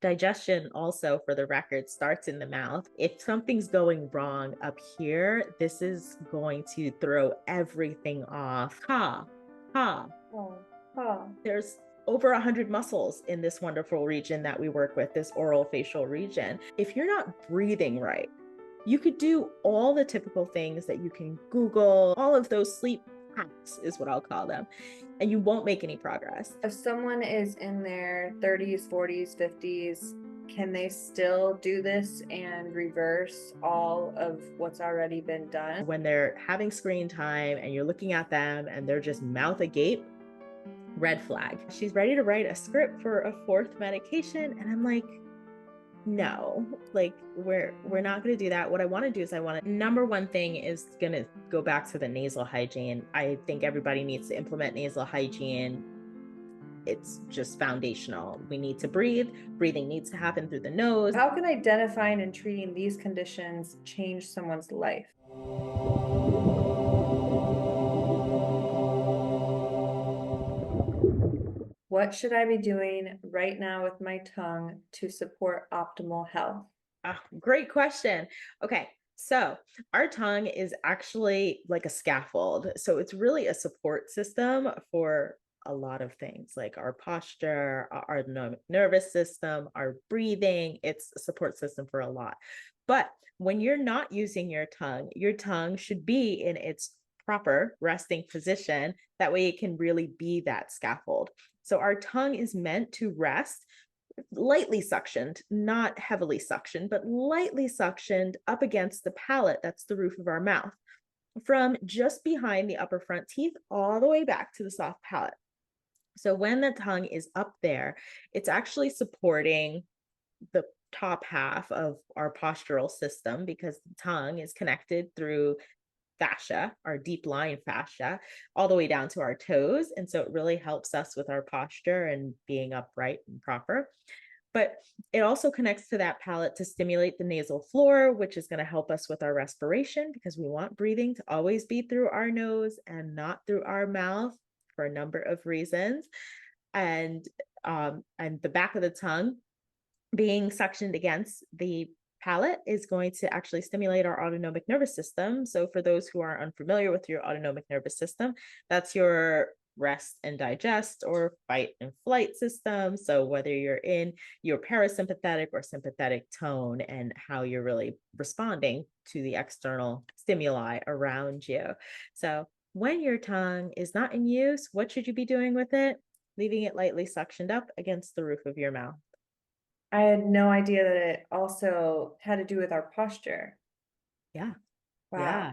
Digestion also, for the record, starts in the mouth. If something's going wrong up here, this is going to throw everything off. Ha. Oh, huh. There's over 100 muscles in this wonderful region that we work with, this orofacial region. If you're not breathing right, you could do all the typical things that you can Google, all of those sleep hacks is what I'll call them, and you won't make any progress. If someone is in their 30s, 40s, 50s, can they still do this and reverse all of what's already been done? When they're having screen time and you're looking at them and they're just mouth agape, red flag. She's ready to write a script for a fourth medication. And I'm like, no, like we're not going to do that. What I want to do is number one thing is going to go back to the nasal hygiene. I think everybody needs to implement nasal hygiene. It's just foundational. We need to breathe. Breathing needs to happen through the nose. How can identifying and treating these conditions change someone's life? What should I be doing right now with my tongue to support optimal health? Great question. Okay. So our tongue is actually like a scaffold. So it's really a support system for a lot of things like our posture, our nervous system, our breathing. It's a support system for a lot. But when you're not using your tongue should be in its proper resting position. That way it can really be that scaffold. So our tongue is meant to rest lightly suctioned, not heavily suctioned, but lightly suctioned up against the palate. That's the roof of our mouth, from just behind the upper front teeth all the way back to the soft palate. So when the tongue is up there, it's actually supporting the top half of our postural system because the tongue is connected through fascia, our deep line fascia, all the way down to our toes. And so it really helps us with our posture and being upright and proper. But it also connects to that palate to stimulate the nasal floor, which is going to help us with our respiration because we want breathing to always be through our nose and not through our mouth for a number of reasons. And the back of the tongue being suctioned against the palate is going to actually stimulate our autonomic nervous system. So for those who are unfamiliar with your autonomic nervous system, that's your rest and digest or fight and flight system. So whether you're in your parasympathetic or sympathetic tone and how you're really responding to the external stimuli around you. So when your tongue is not in use, what should you be doing with it? Leaving it lightly suctioned up against the roof of your mouth. I had no idea that it also had to do with our posture. Yeah. Wow. Yeah.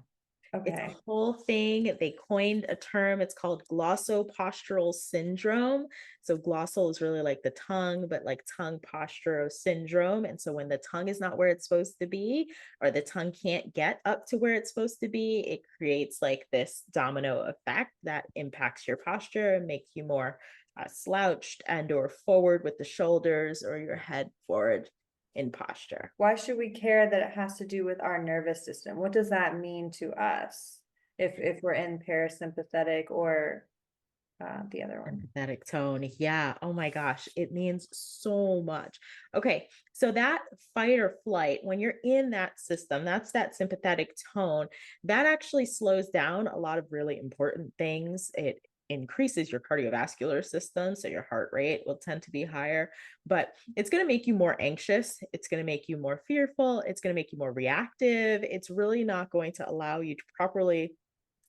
It's Okay. a whole thing. They coined a term. It's called glossopostural syndrome. So glossal is really like the tongue, but like tongue postural syndrome. And so when the tongue is not where it's supposed to be, or the tongue can't get up to where it's supposed to be, it creates like this domino effect that impacts your posture and makes you more slouched and or forward with the shoulders or your head forward in posture. Why should we care that it has to do with our nervous system? What does that mean to us if we're in parasympathetic or the other one? Empathetic tone. Yeah. Oh my gosh. It means so much. Okay. So that fight or flight, when you're in that system, that's that sympathetic tone, that actually slows down a lot of really important things. It increases your cardiovascular system. So your heart rate will tend to be higher, but it's going to make you more anxious. It's going to make you more fearful. It's going to make you more reactive. It's really not going to allow you to properly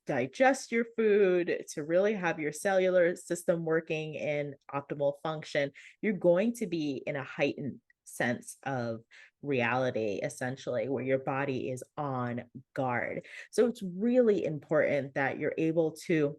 digest your food, to really have your cellular system working in optimal function. You're going to be in a heightened sense of reality, essentially, where your body is on guard. So it's really important that you're able to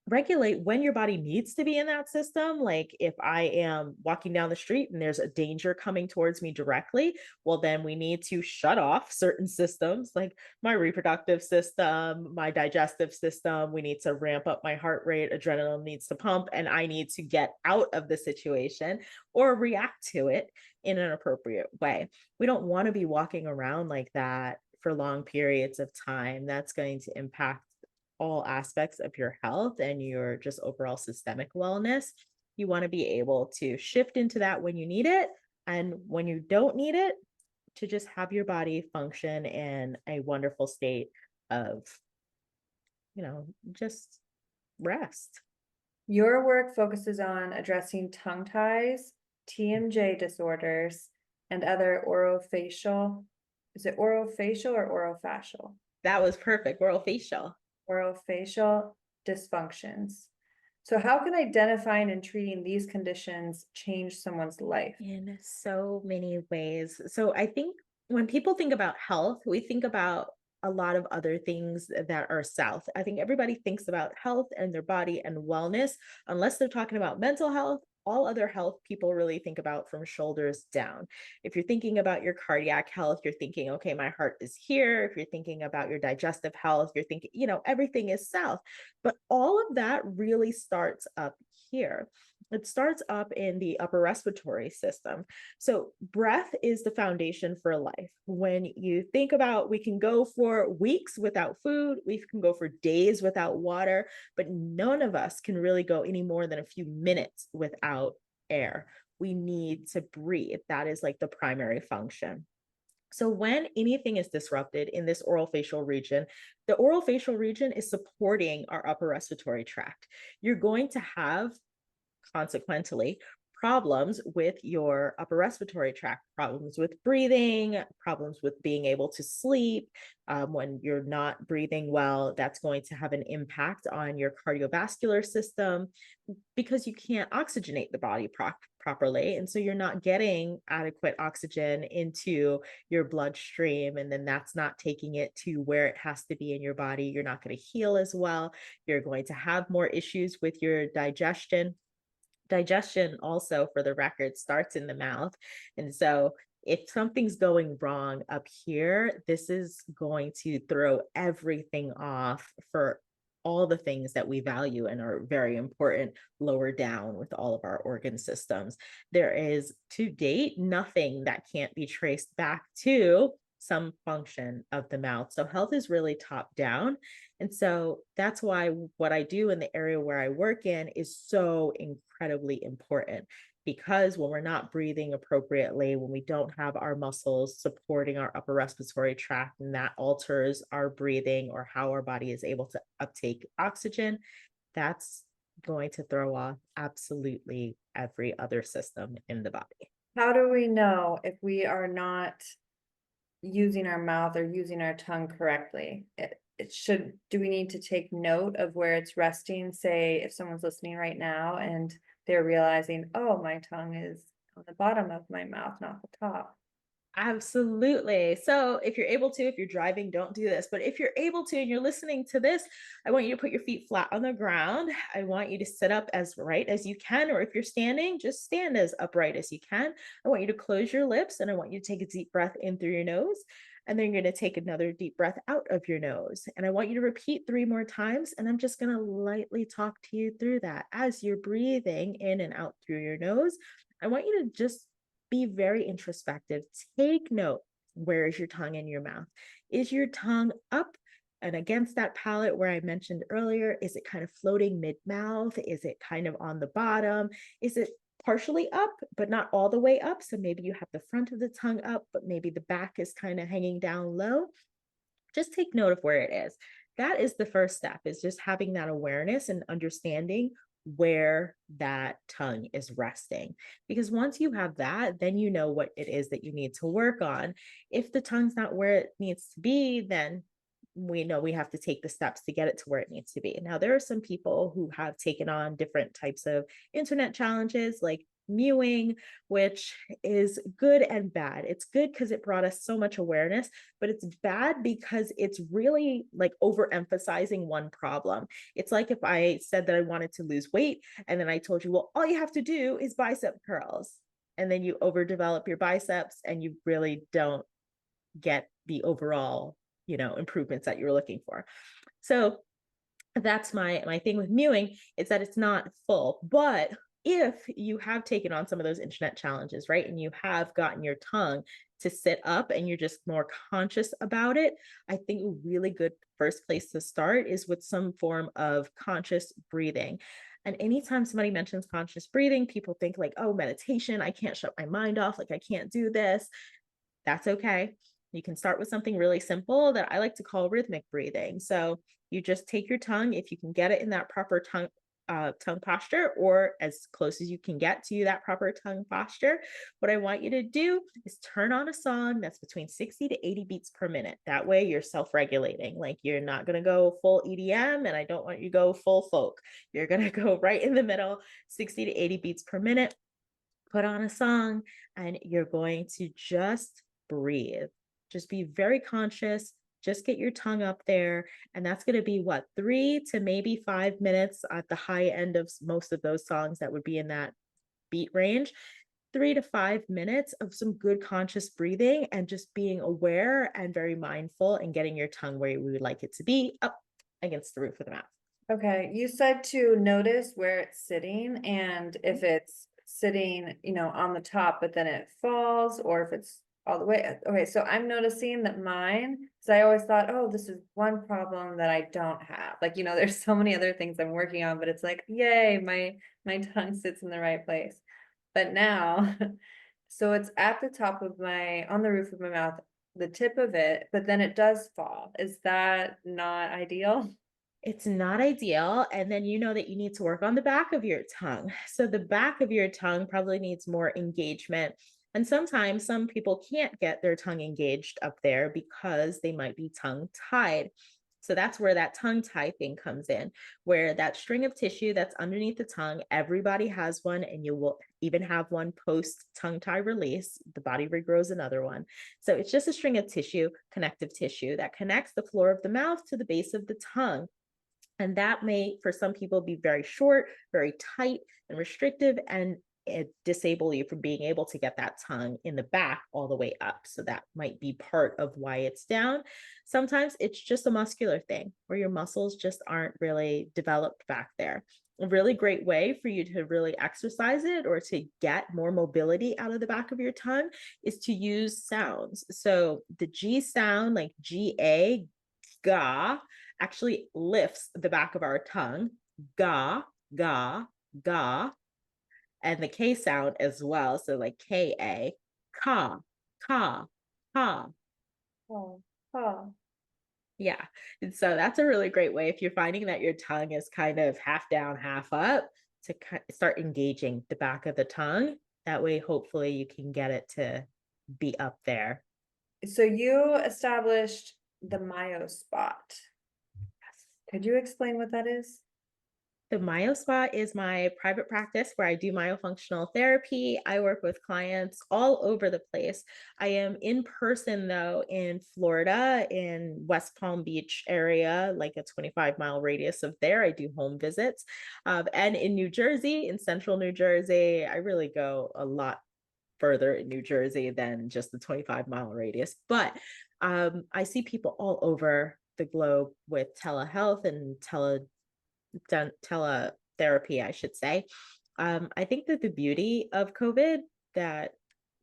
regulate when your body needs to be in that system. Like if I am walking down the street and there's a danger coming towards me directly, well, then we need to shut off certain systems like my reproductive system, my digestive system. We need to ramp up my heart rate, adrenaline needs to pump, and I need to get out of the situation or react to it in an appropriate way. We don't want to be walking around like that for long periods of time. That's going to impact all aspects of your health and your just overall systemic wellness. You want to be able to shift into that when you need it, And when you don't need it, to just have your body function in a wonderful state of, just rest. Your work focuses on addressing tongue ties, TMJ disorders, and other orofacial. Is it orofacial or orofacial? That was perfect. Orofacial. Orofacial dysfunctions. So, how can identifying and treating these conditions change someone's life? In so many ways. So I think when people think about health, we think about a lot of other things that are south. I think everybody thinks about health and their body and wellness, unless they're talking about mental health. All other health people really think about from shoulders down. If you're thinking about your cardiac health, you're thinking, okay, my heart is here. If you're thinking about your digestive health, you're thinking, everything is south. But all of that really starts up here. It starts up in the upper respiratory system. So, breath is the foundation for life. When you think about, we can go for weeks without food, we can go for days without water, but none of us can really go any more than a few minutes without air. We need to breathe. That is like the primary function. So when anything is disrupted in this oral facial region, the oral facial region is supporting our upper respiratory tract. You're going to have consequently problems with your upper respiratory tract, problems with breathing, problems with being able to sleep. When you're not breathing well, that's going to have an impact on your cardiovascular system because you can't oxygenate the body properly. And so you're not getting adequate oxygen into your bloodstream. And then that's not taking it to where it has to be in your body. You're not going to heal as well. You're going to have more issues with your digestion. Digestion also, for the record, starts in the mouth. And so if something's going wrong up here, this is going to throw everything off for all the things that we value and are very important lower down with all of our organ systems. There is to date nothing that can't be traced back to some function of the mouth. So health is really top down. And so that's why what I do in the area where I work in is so incredibly important. Because when we're not breathing appropriately, when we don't have our muscles supporting our upper respiratory tract, and that alters our breathing or how our body is able to uptake oxygen, that's going to throw off absolutely every other system in the body. How do we know if we are not using our mouth or using our tongue correctly? Do we need to take note of where it's resting? Say, if someone's listening right now and they're realizing, oh, my tongue is on the bottom of my mouth, not the top. Absolutely. So, if you're able to, if you're driving, don't do this. But if you're able to and you're listening to this, I want you to put your feet flat on the ground. I want you to sit up as right as you can. Or if you're standing, just stand as upright as you can. I want you to close your lips and I want you to take a deep breath in through your nose. And then you're going to take another deep breath out of your nose. And I want you to repeat 3 more times. And I'm just going to lightly talk to you through that. As you're breathing in and out through your nose, I want you to just be very introspective. Take note. Where is your tongue in your mouth? Is your tongue up and against that palate where I mentioned earlier? Is it kind of floating mid mouth? Is it kind of on the bottom? Is it partially up, but not all the way up? So maybe you have the front of the tongue up, but maybe the back is kind of hanging down low. Just take note of where it is. That is the first step, is just having that awareness and understanding where that tongue is resting. Because once you have that, then you know what it is that you need to work on. If the tongue's not where it needs to be, then we know we have to take the steps to get it to where it needs to be. Now, there are some people who have taken on different types of internet challenges like mewing, which is good and bad. It's good because it brought us so much awareness, but it's bad because it's really like overemphasizing one problem. It's like if I said that I wanted to lose weight and then I told you, well, all you have to do is bicep curls. And then you overdevelop your biceps and you really don't get the overall, improvements that you were looking for. So that's my thing with mewing, is that it's not full. But if you have taken on some of those internet challenges, right, and you have gotten your tongue to sit up and you're just more conscious about it, I think a really good first place to start is with some form of conscious breathing. And anytime somebody mentions conscious breathing, people think like, oh, meditation, I can't shut my mind off, like I can't do this. That's okay. You can start with something really simple that I like to call rhythmic breathing. So you just take your tongue, if you can get it in that proper tongue posture, or as close as you can get to that proper tongue posture. What I want you to do is turn on a song that's between 60 to 80 beats per minute. That way you're self-regulating. Like you're not going to go full EDM, and I don't want you to go full folk. You're going to go right in the middle, 60 to 80 beats per minute. Put on a song, and you're going to just breathe. Just be very conscious. Just get your tongue up there. And that's going to be what, 3 to maybe 5 minutes at the high end of most of those songs that would be in that beat range. 3 to 5 minutes of some good conscious breathing and just being aware and very mindful and getting your tongue where we would like it to be, up against the roof of the mouth. Okay, you said to notice where it's sitting and if it's sitting, on the top, but then it falls, or if it's all the way. Okay, so I'm noticing that mine, because I always thought, oh, this is one problem that I don't have. Like, there's so many other things I'm working on, but it's like, yay, my tongue sits in the right place. But now, so it's at the top of on the roof of my mouth, the tip of it, but then it does fall. Is that not ideal? It's not ideal. And then you know that you need to work on the back of your tongue. So the back of your tongue probably needs more engagement. And sometimes some people can't get their tongue engaged up there because they might be tongue tied. So that's where that tongue tie thing comes in, where that string of tissue that's underneath the tongue, everybody has one, and you will even have one post tongue tie release. The body regrows another one. So it's just a string of tissue, connective tissue that connects the floor of the mouth to the base of the tongue. And that may, for some people, be very short, very tight and restrictive, and it disable you from being able to get that tongue in the back all the way up. So that might be part of why it's down. Sometimes it's just a muscular thing where your muscles just aren't really developed back there. A really great way for you to really exercise it or to get more mobility out of the back of your tongue is to use sounds. So the G sound, like GA, ga, actually lifts the back of our tongue. Ga, ga, ga, and the K sound as well. So like Ka, ka, ka, ka. Oh, oh. Yeah. And so that's a really great way if you're finding that your tongue is kind of half down, half up, to start engaging the back of the tongue. That way, hopefully, you can get it to be up there. So you established the Myo Spot. Yes. Could you explain what that is? The Myo Spot is my private practice where I do myofunctional therapy. I work with clients all over the place. I am in person though in Florida, in West Palm Beach area, like a 25-mile radius of there. I do home visits. And in New Jersey, in central New Jersey, I really go a lot further in New Jersey than just the 25-mile radius. But I see people all over the globe with telehealth and tele-therapy, I should say. I think that the beauty of COVID, that,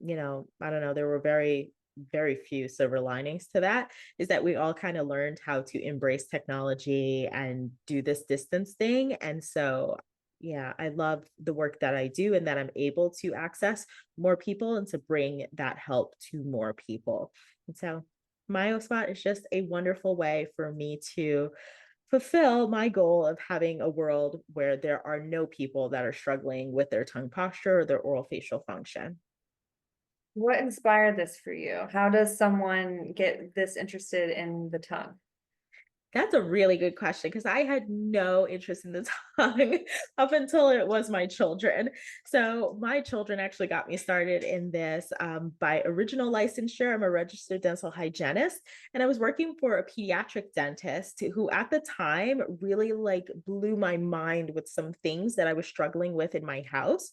I don't know, there were very, very few silver linings to that, is that we all kind of learned how to embrace technology and do this distance thing. And so, yeah, I love the work that I do and that I'm able to access more people and to bring that help to more people. And so, MyoSpot is just a wonderful way for me to fulfill my goal of having a world where there are no people that are struggling with their tongue posture or their oral facial function. What inspired this for you? How does someone get this interested in the tongue? That's a really good question because I had no interest in the tongue up until it was my children. So my children actually got me started in this by original licensure. I'm a registered dental hygienist, and I was working for a pediatric dentist who, at the time, really like blew my mind with some things that I was struggling with in my house.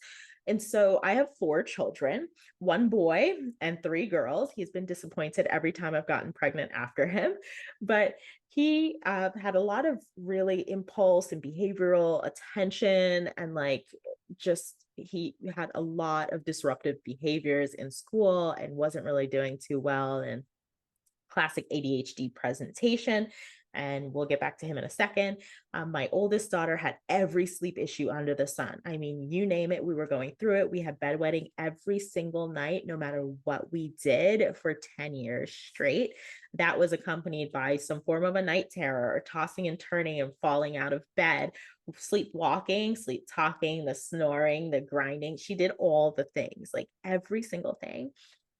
And so I have 4 children, 1 boy and 3 girls. He's been disappointed every time I've gotten pregnant after him, but he had a lot of really impulse and behavioral attention, and like just he had a lot of disruptive behaviors in school and wasn't really doing too well, and classic ADHD presentation. and we'll get back to him in a second. My oldest daughter had every sleep issue under the sun. I mean, you name it, we were going through it. We had bedwetting every single night, no matter what we did for 10 years straight. That was accompanied by some form of a night terror or tossing and turning and falling out of bed, sleepwalking, sleep talking, the snoring, the grinding. She did all the things, like every single thing.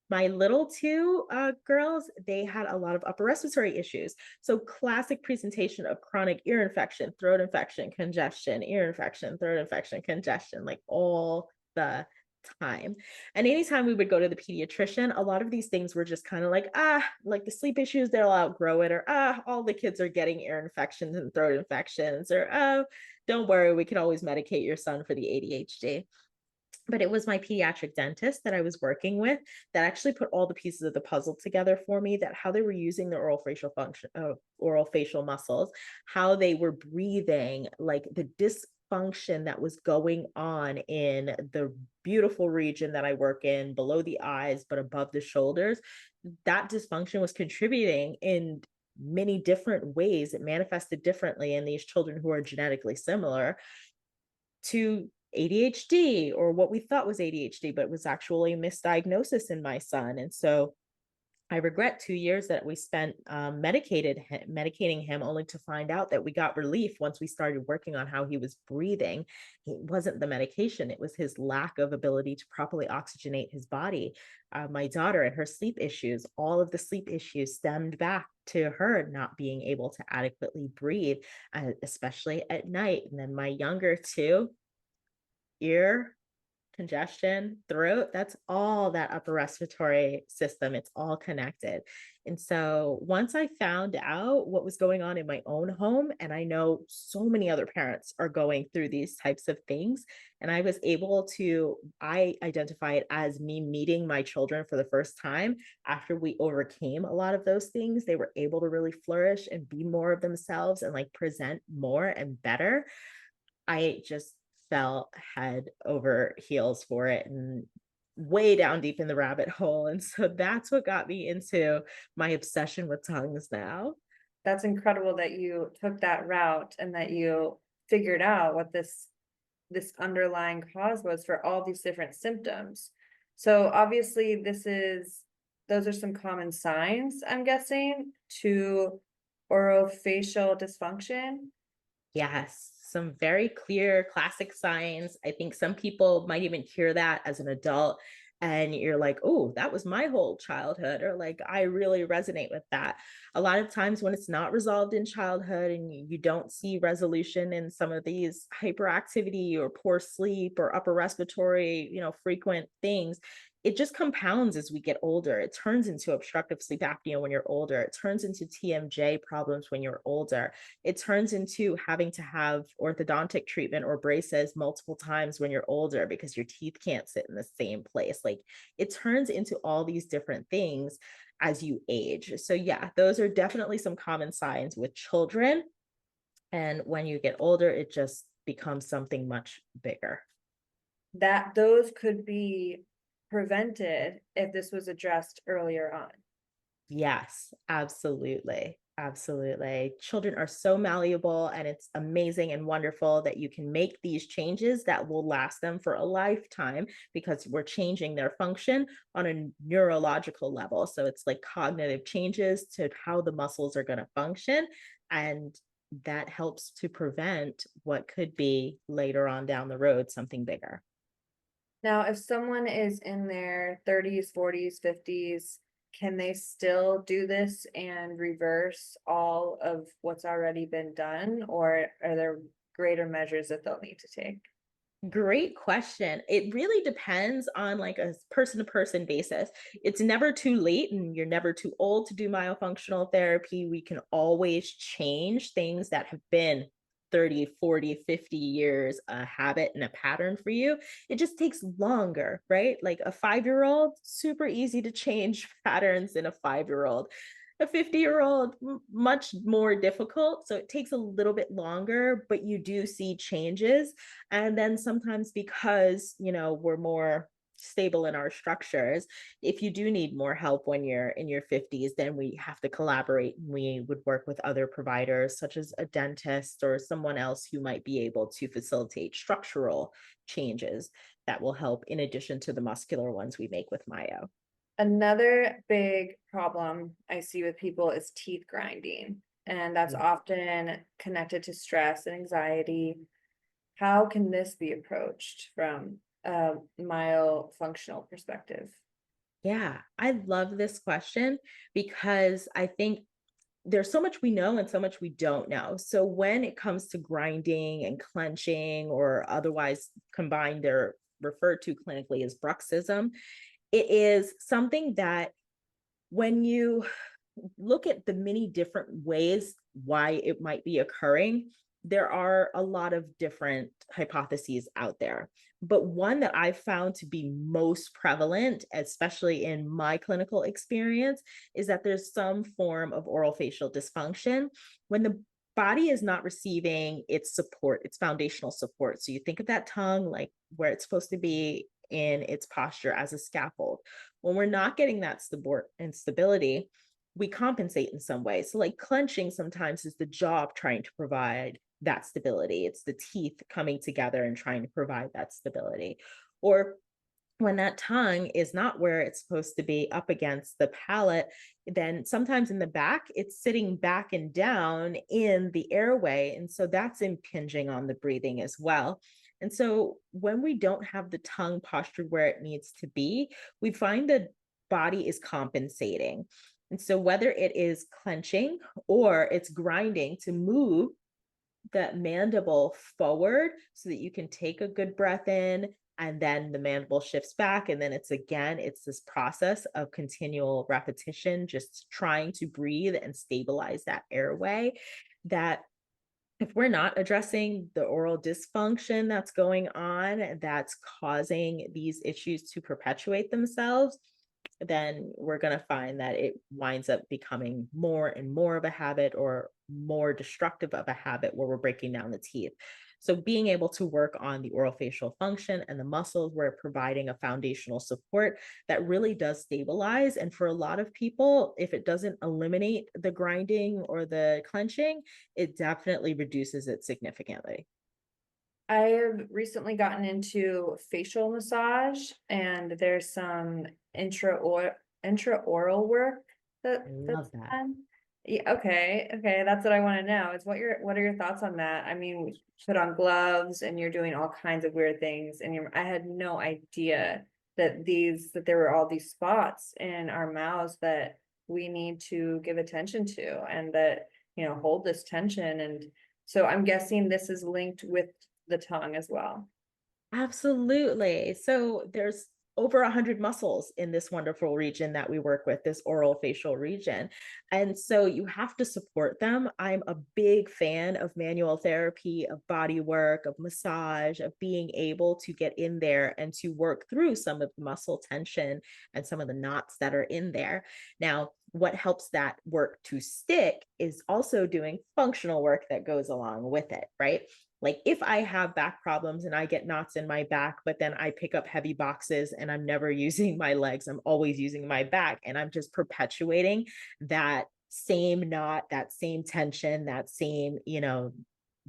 My little two girls, they had a lot of upper respiratory issues. So, classic presentation of chronic ear infection, throat infection, congestion, ear infection, throat infection, congestion, like all the time. And anytime we would go to the pediatrician, a lot of these things were just kind of like, like the sleep issues, they'll outgrow it, or all the kids are getting ear infections and throat infections, or don't worry, we can always medicate your son for the ADHD. But it was my pediatric dentist that I was working with that actually put all the pieces of the puzzle together for me, that how they were using the oral facial function, oral facial muscles, how they were breathing, like the dysfunction that was going on in the beautiful region that I work in below the eyes, but above the shoulders. That dysfunction was contributing in many different ways. It manifested differently in these children who are genetically similar to ADHD, or what we thought was ADHD, but it was actually a misdiagnosis in my son. And so I regret 2 years that we spent medicating him, only to find out that we got relief once we started working on how he was breathing. It wasn't the medication, it was his lack of ability to properly oxygenate his body. My daughter and her sleep issues, all of the sleep issues stemmed back to her not being able to adequately breathe, especially at night. And then my younger two, ear, congestion, throat, that's all that upper respiratory system. It's all connected. And so once I found out what was going on in my own home, and I know so many other parents are going through these types of things, and I was able to, I identify it as me meeting my children for the first time after we overcame a lot of those things. They were able to really flourish and be more of themselves and like present more and better. I just fell head over heels for it and way down deep in the rabbit hole. And so that's what got me into my obsession with tongues now. That's incredible that you took that route and that you figured out what this underlying cause was for all these different symptoms. So obviously those are some common signs, I'm guessing, to orofacial dysfunction. Yes, some very clear classic signs. I think some people might even hear that as an adult and you're like, "Oh, that was my whole childhood," or like, "I really resonate with that." A lot of times when it's not resolved in childhood and you don't see resolution in some of these hyperactivity or poor sleep or upper respiratory, frequent things, it just compounds as we get older. It turns into obstructive sleep apnea when you're older. It turns into TMJ problems when you're older. It turns into having to have orthodontic treatment or braces multiple times when you're older because your teeth can't sit in the same place. Like it turns into all these different things as you age. So, yeah, those are definitely some common signs with children. And when you get older, it just becomes something much bigger. That those could be prevented if this was addressed earlier on. Yes, absolutely. Absolutely. Children are so malleable, and it's amazing and wonderful that you can make these changes that will last them for a lifetime because we're changing their function on a neurological level. So it's like cognitive changes to how the muscles are going to function. And that helps to prevent what could be later on down the road something bigger. Now, if someone is in their 30s, 40s, 50s, can they still do this and reverse all of what's already been done, or are there greater measures that they'll need to take? Great question. It really depends on like a person to person basis. It's never too late and you're never too old to do myofunctional therapy. We can always change things that have been 30, 40, 50 years a habit and a pattern for you. It just takes longer, right? Like a 5-year-old, super easy to change patterns in a 5-year-old. A 50-year-old, much more difficult. So it takes a little bit longer, but you do see changes. And then sometimes because, we're more stable in our structures. If you do need more help when you're in your 50s, then we have to collaborate. We would work with other providers, such as a dentist or someone else who might be able to facilitate structural changes that will help in addition to the muscular ones we make with Myo. Another big problem I see with people is teeth grinding, and that's Yeah. often connected to stress and anxiety. How can this be approached from a myofunctional perspective? Yeah, I love this question because I think there's so much we know and so much we don't know. So when it comes to grinding and clenching, or otherwise combined, they're referred to clinically as bruxism, it is something that when you look at the many different ways why it might be occurring, there are a lot of different hypotheses out there. But one that I've found to be most prevalent, especially in my clinical experience, is that there's some form of orofacial dysfunction when the body is not receiving its support, its foundational support. So you think of that tongue like where it's supposed to be in its posture as a scaffold. When we're not getting that support and stability, we compensate in some way. So, like clenching sometimes is the jaw trying to provide that stability. It's the teeth coming together and trying to provide that stability. Or when that tongue is not where it's supposed to be up against the palate, then sometimes in the back, it's sitting back and down in the airway. And so that's impinging on the breathing as well. And so when we don't have the tongue postured where it needs to be, we find the body is compensating. And so whether it is clenching or it's grinding to move that mandible forward so that you can take a good breath in, and then the mandible shifts back, and then it's this process of continual repetition, just trying to breathe and stabilize that airway, that if we're not addressing the oral dysfunction that's going on, that's causing these issues to perpetuate themselves, then we're going to find that it winds up becoming more and more of a habit, or more destructive of a habit, where we're breaking down the teeth. So being able to work on the oral facial function and the muscles, we're providing a foundational support that really does stabilize. And for a lot of people, if it doesn't eliminate the grinding or the clenching, it definitely reduces it significantly. I have recently gotten into facial massage, and there's some intraoral work I that's love that. done. Yeah, okay, that's what I want to know. Is what are your thoughts on that? I mean, we put on gloves and you're doing all kinds of weird things, and I had no idea that there were all these spots in our mouths that we need to give attention to, and that hold this tension. And so I'm guessing this is linked with the tongue as well. Absolutely. So there's over 100 muscles in this wonderful region that we work with, this oral facial region. And so you have to support them. I'm a big fan of manual therapy, of body work, of massage, of being able to get in there and to work through some of the muscle tension and some of the knots that are in there. Now, what helps that work to stick is also doing functional work that goes along with it, right? Like if I have back problems and I get knots in my back, but then I pick up heavy boxes and I'm never using my legs, I'm always using my back, and I'm just perpetuating that same knot, that same tension, that same,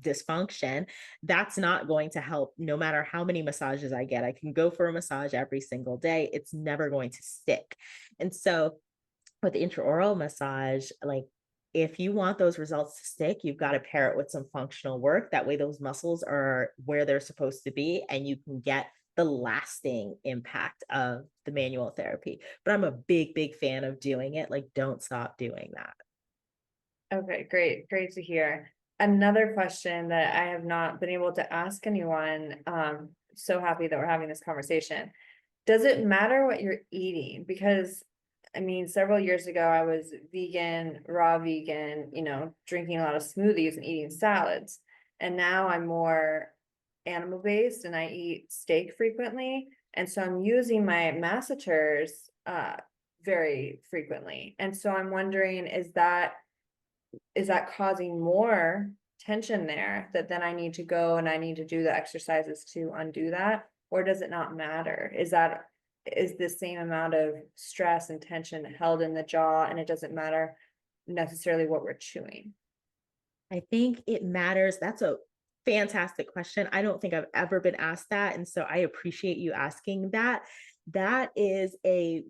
dysfunction, that's not going to help no matter how many massages I get. I can go for a massage every single day. It's never going to stick. And so with intraoral massage, like if you want those results to stick, you've got to pair it with some functional work. That way, those muscles are where they're supposed to be, and you can get the lasting impact of the manual therapy. But I'm a big, big fan of doing it. Like, don't stop doing that. Okay, great to hear. Another question that I have not been able to ask anyone, so happy that we're having this conversation. Does it matter what you're eating? Because I mean, several years ago, I was vegan, raw vegan, drinking a lot of smoothies and eating salads. And now I'm more animal based and I eat steak frequently. And so I'm using my masseters very frequently. And so I'm wondering, is that causing more tension there, that then I need to go and I need to do the exercises to undo that? Or does it not matter? is the same amount of stress and tension held in the jaw, and it doesn't matter necessarily what we're chewing? I think it matters. That's a fantastic question. I don't think I've ever been asked that. And so I appreciate you asking that. That is a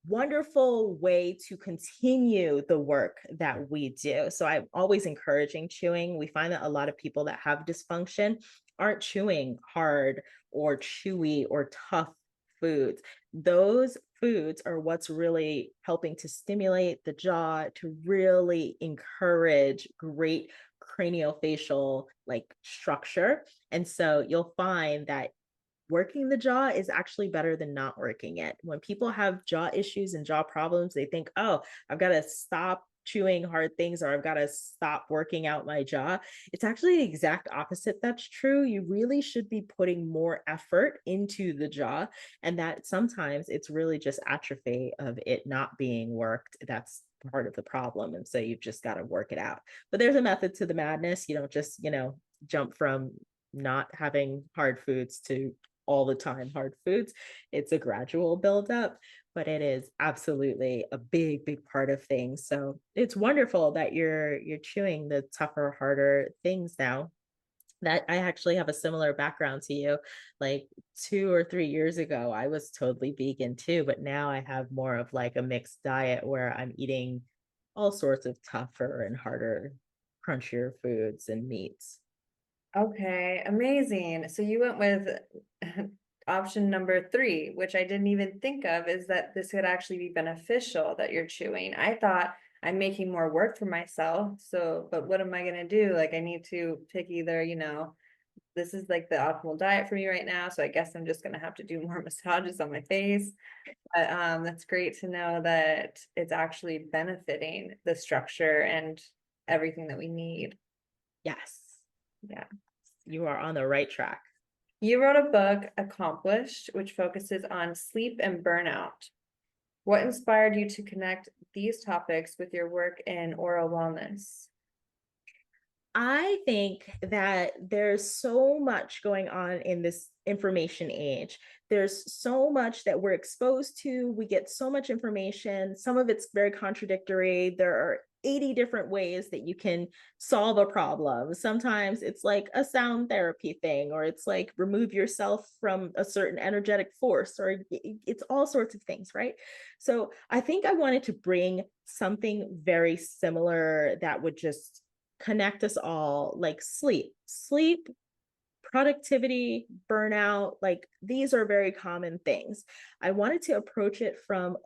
wonderful way to continue the work that we do. So I'm always encouraging chewing. We find that a lot of people that have dysfunction aren't chewing hard or chewy or tough foods. Those foods are what's really helping to stimulate the jaw to really encourage great craniofacial like structure. And so you'll find that working the jaw is actually better than not working it. When people have jaw issues and jaw problems, they think, oh, I've got to stop chewing hard things or I've got to stop working out my jaw. It's actually the exact opposite that's true. You really should be putting more effort into the jaw, and that sometimes it's really just atrophy of it not being worked. That's part of the problem. And so you've just got to work it out. But there's a method to the madness. You don't just, jump from not having hard foods to all the time hard foods. It's a gradual buildup, but it is absolutely a big, big part of things. So it's wonderful that you're chewing the tougher, harder things now. That I actually have a similar background to you. Like 2 or 3 years ago, I was totally vegan too, but now I have more of like a mixed diet where I'm eating all sorts of tougher and harder, crunchier foods and meats. Okay, amazing. So you went with option number three, which I didn't even think of, is that this could actually be beneficial that you're chewing. I thought I'm making more work for myself. So, but what am I gonna do? Like I need to pick either, this is like the optimal diet for me right now. So I guess I'm just gonna have to do more massages on my face. But that's great to know that it's actually benefiting the structure and everything that we need. Yes, Yeah. you are on the right track. You wrote a book, Accomplished, which focuses on sleep and burnout. What inspired you to connect these topics with your work in oral wellness? I think that there's so much going on in this information age. There's so much that we're exposed to. We get so much information. Some of it's very contradictory. There are 80 different ways that you can solve a problem. Sometimes it's like a sound therapy thing, or it's like remove yourself from a certain energetic force, or it's all sorts of things, right? So I think I wanted to bring something very similar that would just connect us all, like sleep, productivity, burnout, like these are very common things. I wanted to approach it from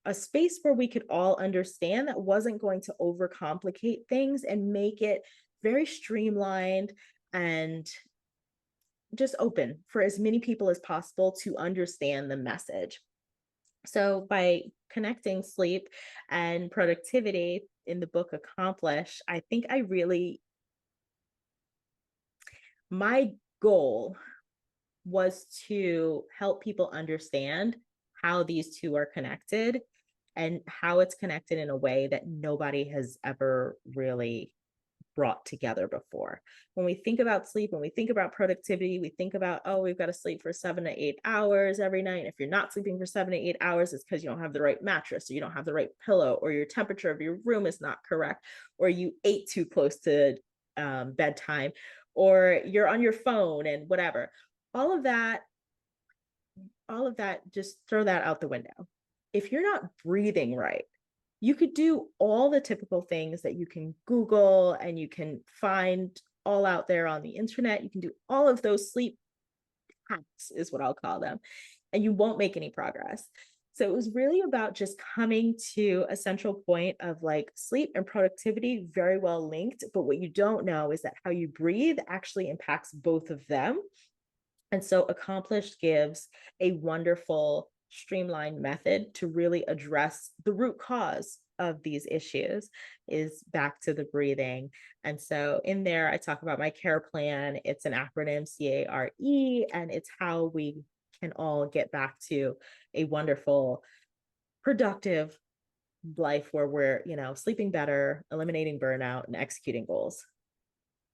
a space where we could all understand that wasn't going to overcomplicate things and make it very streamlined and just open for as many people as possible to understand the message. So by connecting sleep and productivity in the book Accomplish, I think I really, my goal was to help people understand how these two are connected and how it's connected in a way that nobody has ever really brought together before. When we think about sleep, when we think about productivity, we think about, oh, we've got to sleep for 7 to 8 hours every night. If you're not sleeping for 7 to 8 hours, it's because you don't have the right mattress, or you don't have the right pillow, or your temperature of your room is not correct, or you ate too close to bedtime, or you're on your phone and whatever. All of that, all of that, just throw that out the window. If you're not breathing right, you could do all the typical things that you can Google and you can find all out there on the internet. You can do all of those sleep hacks, is what I'll call them, and you won't make any progress. So it was really about just coming to a central point of like sleep and productivity very well linked. But what you don't know is that how you breathe actually impacts both of them. And so Accomplished gives a wonderful streamlined method to really address the root cause of these issues is back to the breathing. And so in there, I talk about my care plan. It's an acronym CARE, and it's how we can all get back to a wonderful, productive life where we're, sleeping better, eliminating burnout, and executing goals.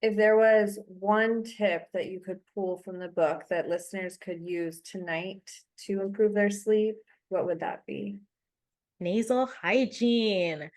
If there was one tip that you could pull from the book that listeners could use tonight to improve their sleep, what would that be? Nasal hygiene.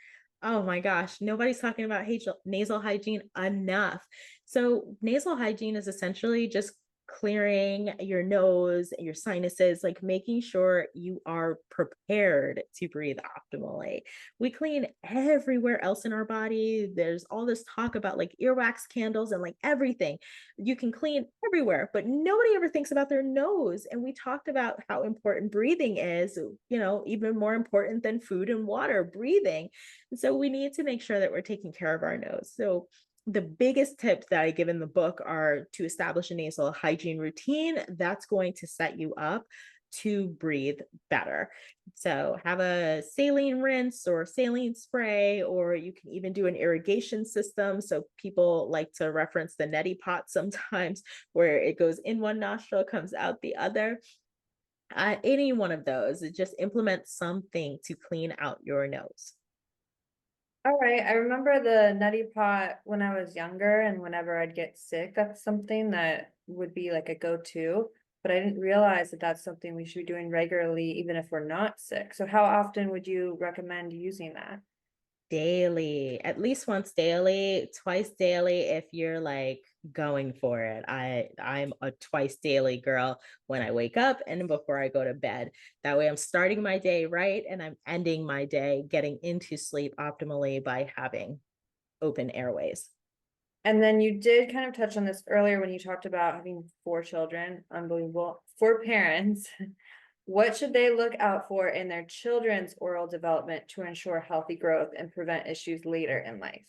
Oh my gosh, nobody's talking about nasal hygiene enough. So, nasal hygiene is essentially just clearing your nose, your sinuses, like making sure you are prepared to breathe optimally. We clean everywhere else in our body. There's all this talk about like earwax candles and like everything. You can clean everywhere, but nobody ever thinks about their nose. And we talked about how important breathing is, even more important than food and water, breathing. And so we need to make sure that we're taking care of our nose. So the biggest tips that I give in the book are to establish a nasal hygiene routine that's going to set you up to breathe better. So have a saline rinse or saline spray, or you can even do an irrigation system. So people like to reference the neti pot sometimes, where it goes in one nostril, comes out the other. Any one of those, it just implement something to clean out your nose. All right, I remember the neti pot when I was younger, and whenever I'd get sick, that's something that would be like a go-to. But I didn't realize that that's something we should be doing regularly, even if we're not sick. So how often would you recommend using that? Daily, at least once daily, twice daily if you're like going for it. I'm a twice daily girl when I wake up and before I go to bed. That way I'm starting my day right and I'm ending my day getting into sleep optimally by having open airways. And then you did kind of touch on this earlier when you talked about having 4 children. Unbelievable. For parents, what should they look out for in their children's oral development to ensure healthy growth and prevent issues later in life?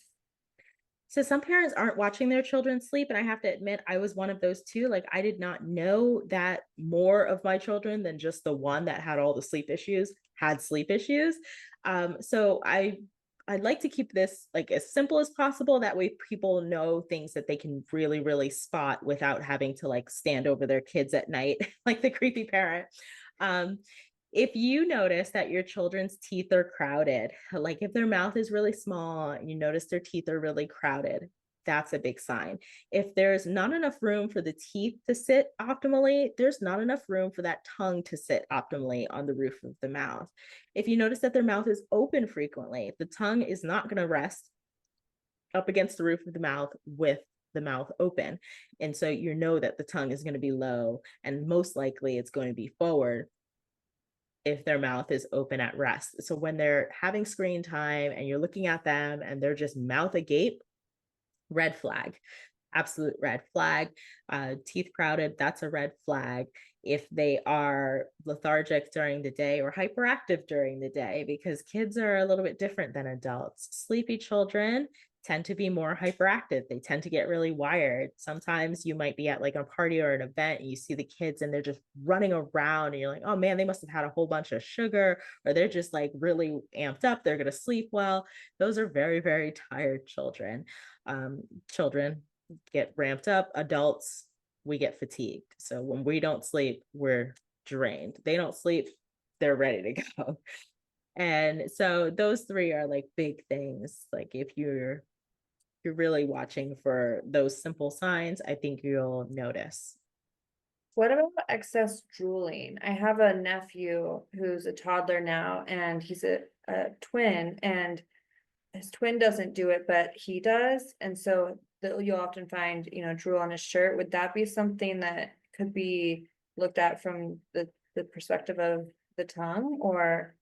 So some parents aren't watching their children sleep, and I have to admit I was one of those too. Like I did not know that more of my children than just the one that had all the sleep issues had sleep issues. I'd like to keep this like as simple as possible. That way people know things that they can really, really spot without having to like stand over their kids at night, like the creepy parent. Um, if you notice that your children's teeth are crowded, like if their mouth is really small and you notice their teeth are really crowded, that's a big sign. If there's not enough room for the teeth to sit optimally, there's not enough room for that tongue to sit optimally on the roof of the mouth. If you notice that their mouth is open frequently, the tongue is not going to rest up against the roof of the mouth with the mouth open. And so you know that the tongue is going to be low and most likely it's going to be forward if their mouth is open at rest. So when they're having screen time and you're looking at them and they're just mouth agape, red flag, absolute red flag. Teeth crowded, that's a red flag. If they are lethargic during the day or hyperactive during the day, because kids are a little bit different than adults. Sleepy children tend to be more hyperactive. They tend to get really wired. Sometimes you might be at like a party or an event and you see the kids and they're just running around and you're like, oh man, they must have had a whole bunch of sugar or they're just like really amped up. They're going to sleep well. Those are very, very tired children. Children get ramped up. Adults, we get fatigued. So when we don't sleep, we're drained. They don't sleep, they're ready to go. And so those three are like big things. Like if you're really watching for those simple signs, I think you'll notice. What about excess drooling? I have a nephew who's a toddler now, and he's a twin, and his twin doesn't do it, but he does. And so you'll often find, drool on his shirt. Would that be something that could be looked at from the perspective of the tongue, or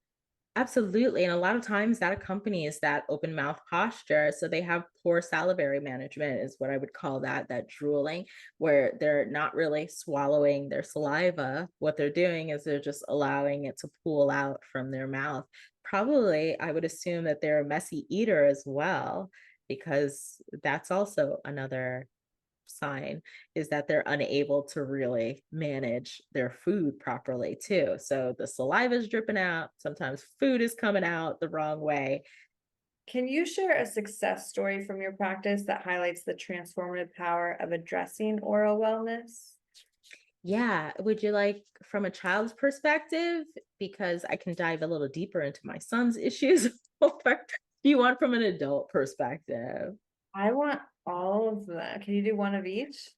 Absolutely. And a lot of times that accompanies that open mouth posture. So they have poor salivary management, is what I would call that drooling, where they're not really swallowing their saliva. What they're doing is they're just allowing it to pool out from their mouth. Probably, I would assume that they're a messy eater as well, because that's also another sign is that they're unable to really manage their food properly too. So the saliva is dripping out, sometimes food is coming out the wrong way. can you share a success story from your practice that highlights the transformative power of addressing oral wellness? Yeah, would you like from a child's perspective, because I can dive a little deeper into my son's issues, or do you want from an adult perspective? I want all of them. Can you do one of each?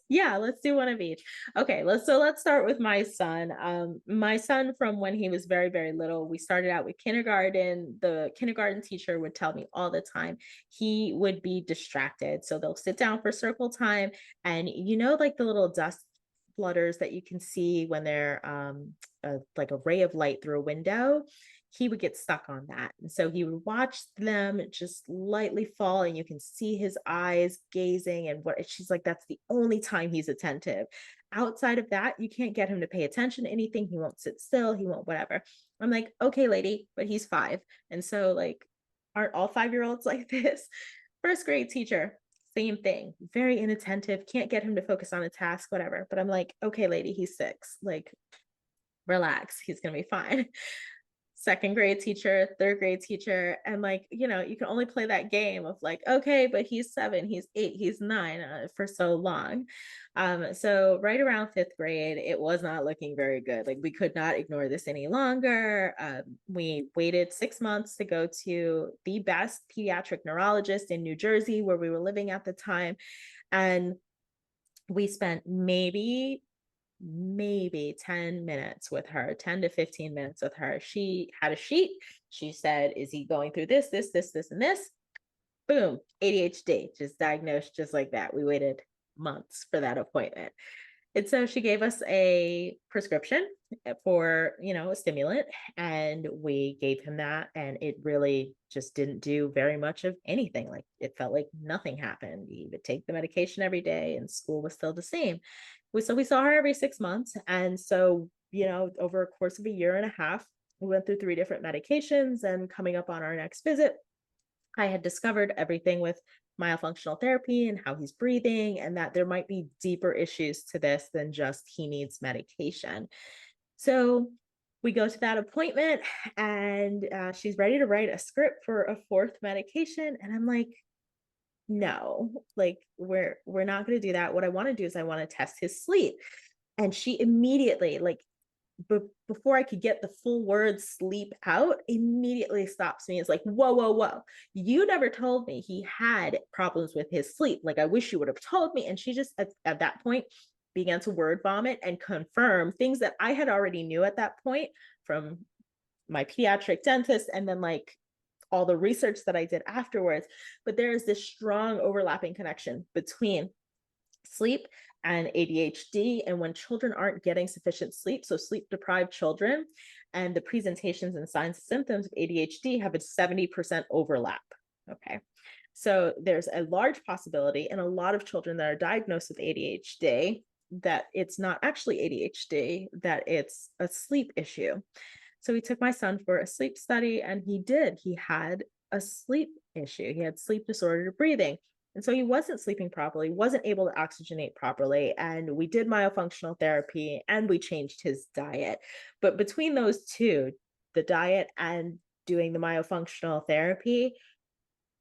Yeah, let's do one of each. Okay, let's start with my son. My son, from when he was very, very little, we started out with kindergarten. The kindergarten teacher would tell me all the time he would be distracted. So they'll sit down for circle time, and like the little dust flutters that you can see when they're like a ray of light through a window. He would get stuck on that. And so he would watch them just lightly fall, and you can see his eyes gazing. And what she's like, that's the only time he's attentive. Outside of that, you can't get him to pay attention to anything. He won't sit still, he won't whatever. I'm like, okay, lady, but he's 5. And so, like, aren't all 5-year-olds like this? First grade teacher, same thing, very inattentive, can't get him to focus on a task, whatever. But I'm like, okay, lady, he's 6. Like, relax, he's gonna be fine. Second grade teacher, third grade teacher, and like, you can only play that game of like, okay, but he's 7, he's 8, he's 9 for so long. So right around 5th grade, it was not looking very good. Like, we could not ignore this any longer. We waited 6 months to go to the best pediatric neurologist in New Jersey, where we were living at the time, and we spent maybe 10 minutes with her, 10 to 15 minutes with her. She had a sheet. She said, is he going through this, and this? Boom, ADHD, just diagnosed just like that. We waited months for that appointment. And so she gave us a prescription for, a stimulant, and we gave him that. And it really just didn't do very much of anything. Like, it felt like nothing happened. He would take the medication every day, and school was still the same. We saw her every 6 months. And so, over a course of a year and a half, we went through 3 different medications. And coming up on our next visit, I had discovered everything with myofunctional therapy and how he's breathing, and that there might be deeper issues to this than just he needs medication. So we go to that appointment, and she's ready to write a script for a 4th medication. And I'm like, no, like, we're not going to do that. What I want to do is I want to test his sleep. And she immediately, like, before I could get the full word sleep out, immediately stops me. It's like, whoa, whoa, whoa. You never told me he had problems with his sleep. Like, I wish you would have told me. And she just, at that point, began to word vomit and confirm things that I had already knew at that point from my pediatric dentist, and then like all the research that I did afterwards. But there is this strong overlapping connection between sleep and ADHD. And when children aren't getting sufficient sleep, so sleep deprived children, and the presentations and signs and symptoms of ADHD have a 70% overlap. Okay. So there's a large possibility in a lot of children that are diagnosed with ADHD that it's not actually ADHD, that it's a sleep issue. So we took my son for a sleep study, and he had a sleep issue. He had sleep disordered breathing. And so he wasn't sleeping properly, wasn't able to oxygenate properly. And we did myofunctional therapy, and we changed his diet. But between those two, the diet and doing the myofunctional therapy,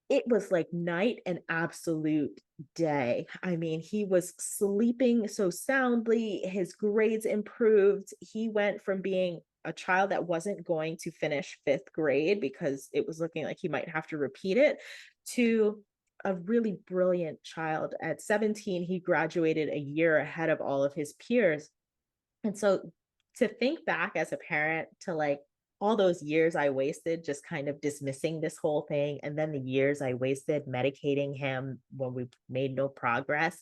it was like night and absolute day. I mean, he was sleeping so soundly, his grades improved. He went from being a child that wasn't going to finish 5th grade because it was looking like he might have to repeat it, to a really brilliant child. At 17, he graduated a year ahead of all of his peers. And so to think back as a parent to like all those years I wasted just kind of dismissing this whole thing, and then the years I wasted medicating him when we made no progress,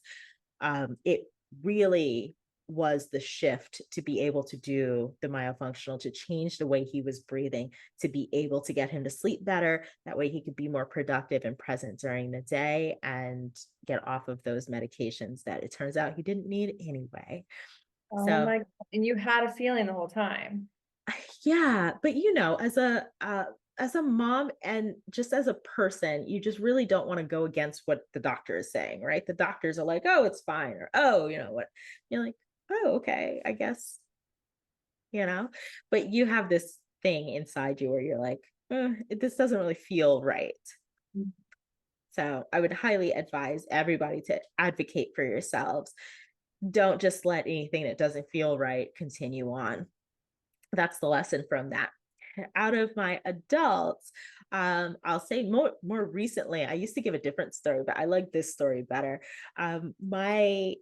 it really was the shift to be able to do the myofunctional, to change the way he was breathing, to be able to get him to sleep better. That way he could be more productive and present during the day and get off of those medications that it turns out he didn't need anyway. Oh So my, and you had a feeling the whole time. yeah, but as a mom and just as a person, you just really don't want to go against what the doctor is saying, right? The doctors are like, "Oh, it's fine," or "Oh, you know what?" You're like, "Oh, okay, I guess," you know. But you have this thing inside you where you're like, "This doesn't really feel right." So I would highly advise everybody to advocate for yourselves. Don't just let anything that doesn't feel right continue on. That's the lesson from that. out of my adults, I'll say more recently, I used to give a different story, but I like this story better. My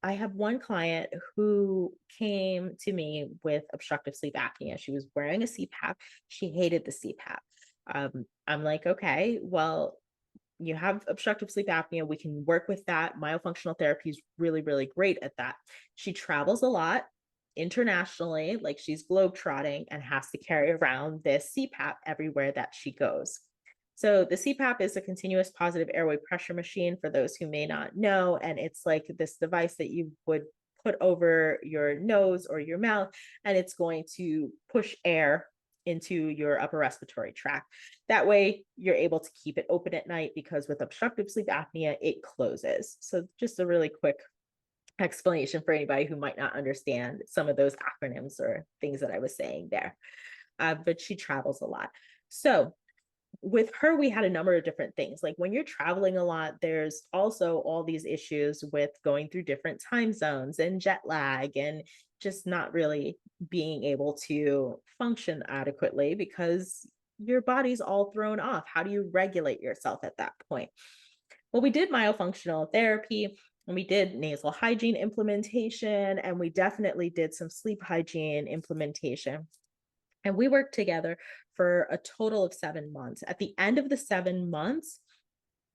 I have one client who came to me with obstructive sleep apnea. She was wearing a CPAP. She hated the CPAP. I'm like, okay, well, you have obstructive sleep apnea. We can work with that. Myofunctional therapy is really, really great at that. She travels a lot internationally, like she's globetrotting and has to carry around this CPAP everywhere that she goes. So the CPAP is a continuous positive airway pressure machine for those who may not know. And it's like this device that you would put over your nose or your mouth, and it's going to push air into your upper respiratory tract. That way, you're able to keep it open at night because with obstructive sleep apnea, it closes. So, just a really quick explanation for anybody who might not understand some of those acronyms or things that I was saying there. But she travels a lot. So, with her, we had a number of different things. Like when you're traveling a lot, there's also all these issues with going through different time zones and jet lag and just not really being able to function adequately because your body's all thrown off. How do you regulate yourself at that point? Well, we did myofunctional therapy and we did nasal hygiene implementation, and we definitely did some sleep hygiene implementation. And we worked together for a total of 7 months. At the end of the 7 months,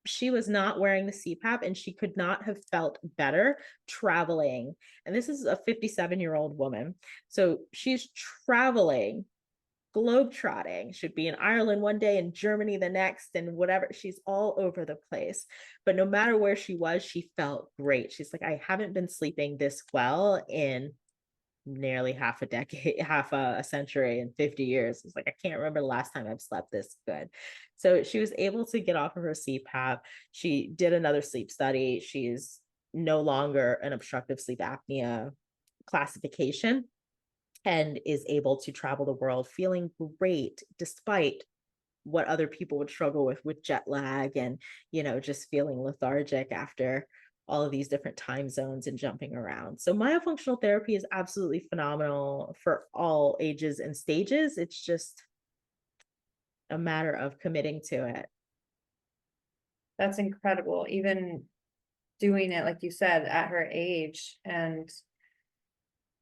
she was not wearing the CPAP and she could not have felt better traveling. And this is a 57-year-old woman. So she's traveling, globetrotting, should be in Ireland one day and Germany the next, and whatever. She's all over the place. But no matter where she was, she felt great. She's like, I haven't been sleeping this well in nearly half a decade, half a century and 50 years. It's like, I can't remember the last time I've slept this good. So she was able to get off of her CPAP. She did another sleep study. She's no longer an obstructive sleep apnea classification and is able to travel the world feeling great despite what other people would struggle with jet lag and just feeling lethargic after all of these different time zones and jumping around. So myofunctional therapy is absolutely phenomenal for all ages and stages. It's just a matter of committing to it. That's incredible. Even doing it, like you said, at her age, and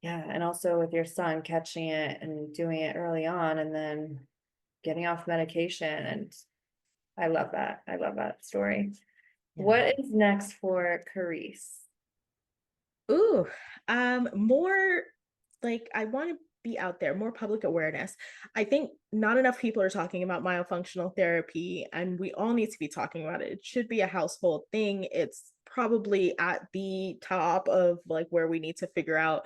yeah, and also with your son catching it and doing it early on and then getting off medication. And I love that. I love that story. Yeah. What is next for Karese? Ooh, more like I want to be out there, more public awareness. I think not enough people are talking about myofunctional therapy, and we all need to be talking about it. It should be a household thing. It's probably at the top of like where we need to figure out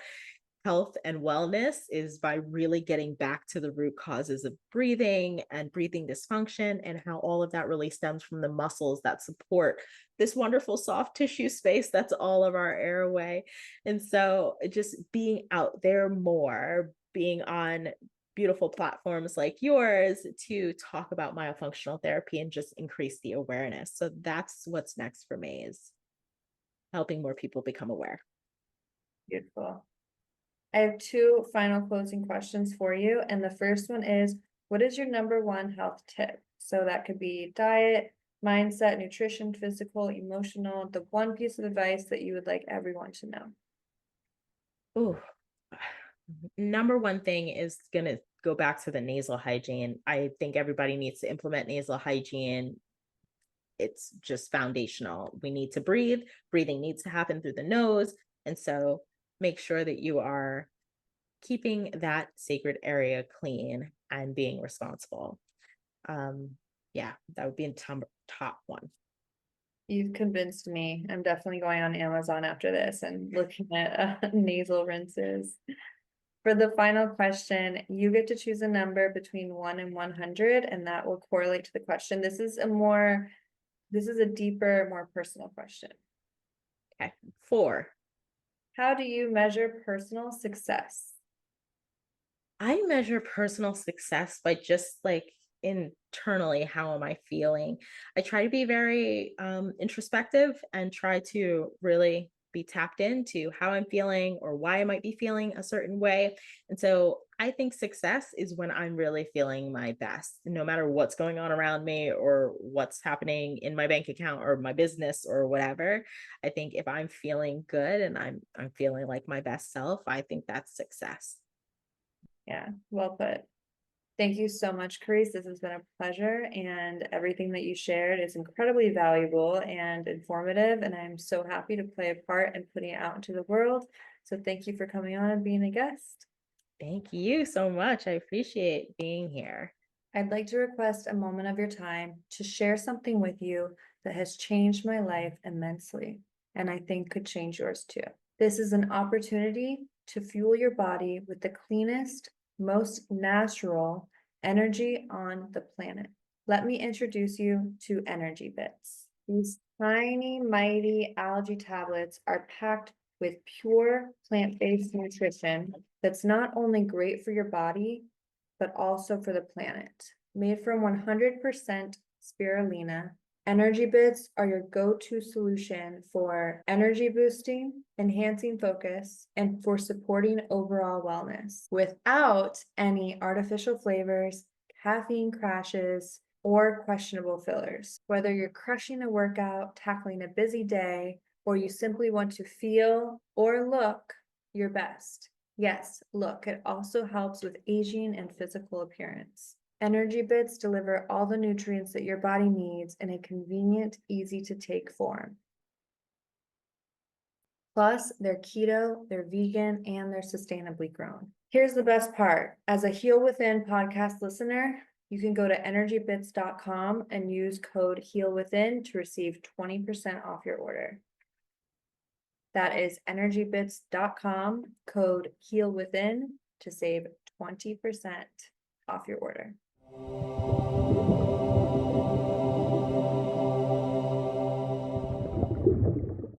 health and wellness is by really getting back to the root causes of breathing and breathing dysfunction and how all of that really stems from the muscles that support this wonderful soft tissue space that's all of our airway. And so just being out there more, being on beautiful platforms like yours to talk about myofunctional therapy and just increase the awareness. So that's what's next for me, is helping more people become aware. Beautiful. I have two final closing questions for you. And the first one is, what is your number one health tip? So that could be diet, mindset, nutrition, physical, emotional, the one piece of advice that you would like everyone to know. Oh, number one thing is going to go back to the nasal hygiene. I think everybody needs to implement nasal hygiene. It's just foundational. We need to breathe. Breathing needs to happen through the nose. And so make sure that you are keeping that sacred area clean and being responsible. Yeah, that would be in top one. You've convinced me. I'm definitely going on Amazon after this and looking at nasal rinses. For the final question, you get to choose a number between 1 and 100, and that will correlate to the question. This is a deeper, more personal question. Okay, 4. How do you measure personal success? I measure personal success by just like internally, how am I feeling? I try to be very introspective and try to really be tapped into how I'm feeling or why I might be feeling a certain way. And so I think success is when I'm really feeling my best, no matter what's going on around me or what's happening in my bank account or my business or whatever. I think if I'm feeling good and I'm feeling like my best self, I think that's success. Yeah, well put. Thank you so much, Karese. This has been a pleasure, and everything that you shared is incredibly valuable and informative, and I'm so happy to play a part in putting it out into the world. So thank you for coming on and being a guest. Thank you so much. I appreciate being here. I'd like to request a moment of your time to share something with you that has changed my life immensely, and I think could change yours too. This is an opportunity to fuel your body with the cleanest, most natural energy on the planet. Let me introduce you to Energy Bits. These tiny, mighty algae tablets are packed with pure plant-based nutrition that's not only great for your body, but also for the planet. Made from 100% spirulina, Energy Bits are your go-to solution for energy boosting, enhancing focus, and for supporting overall wellness without any artificial flavors, caffeine crashes, or questionable fillers. Whether you're crushing a workout, tackling a busy day, or you simply want to feel or look your best. Yes, look, it also helps with aging and physical appearance. Energy Bits deliver all the nutrients that your body needs in a convenient, easy to take form. Plus, they're keto, they're vegan, and they're sustainably grown. Here's the best part. As a Heal Within podcast listener, you can go to energybits.com and use code HEALWITHIN to receive 20% off your order. That is energybits.com, code HEALWITHIN to save 20% off your order.